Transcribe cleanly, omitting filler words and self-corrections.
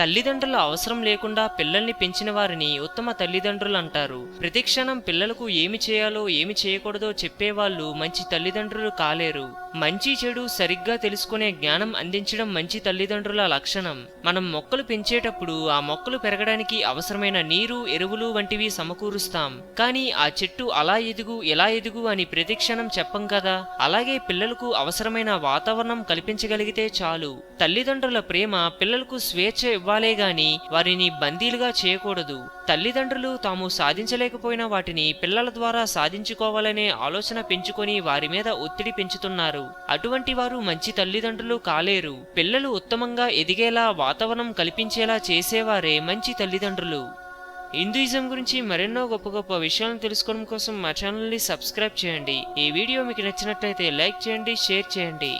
తల్లిదండ్రుల అవసరం లేకుండా పిల్లల్ని పెంచిన వారిని ఉత్తమ తల్లిదండ్రులు అంటారు. ప్రతిక్షణం పిల్లలకు ఏమి చేయాలో ఏమి చేయకూడదో చెప్పేవాళ్ళు మంచి తల్లిదండ్రులు కాలేరు. మంచి చెడు సరిగ్గా తెలుసుకునే జ్ఞానం అందించడం మంచి తల్లిదండ్రుల లక్షణం. మనం మొక్కలు పెంచేటప్పుడు ఆ మొక్కలు పెరగడానికి అవసరమైన నీరు, ఎరువులు వంటివి సమకూరుస్తాం. కానీ ఆ చెట్టు అలా ఎదుగు ఎలా ఎదుగు అని ప్రతిక్షణం చెప్పం కదా. అలాగే పిల్లలకు అవసరమైన వాతావరణం కల్పించగలిగితే చాలు. తల్లిదండ్రుల ప్రేమ పిల్లలకు స్వేచ్ఛ ఇవ్వాలే గాని వారిని బందీలుగా చేయకూడదు. తల్లిదండ్రులు తాము సాధించలేకపోయిన వాటిని పిల్లల ద్వారా సాధించుకోవాలనే ఆలోచన పెంచుకొని వారి మీద ఒత్తిడి పెంచుతున్నారు. అటువంటి వారు మంచి తల్లిదండ్రులు కాలేరు. పిల్లలు ఉత్తమంగా ఎదిగేలా వాతావరణం కల్పించేలా చేసేవారే మంచి తల్లిదండ్రులు. హిందూయిజం గురించి మరెన్నో గొప్ప గొప్ప విషయాలను తెలుసుకోవడం కోసం మా ఛానల్ని సబ్స్క్రైబ్ చేయండి. ఈ వీడియో మీకు నచ్చినట్లయితే లైక్ చేయండి, షేర్ చేయండి.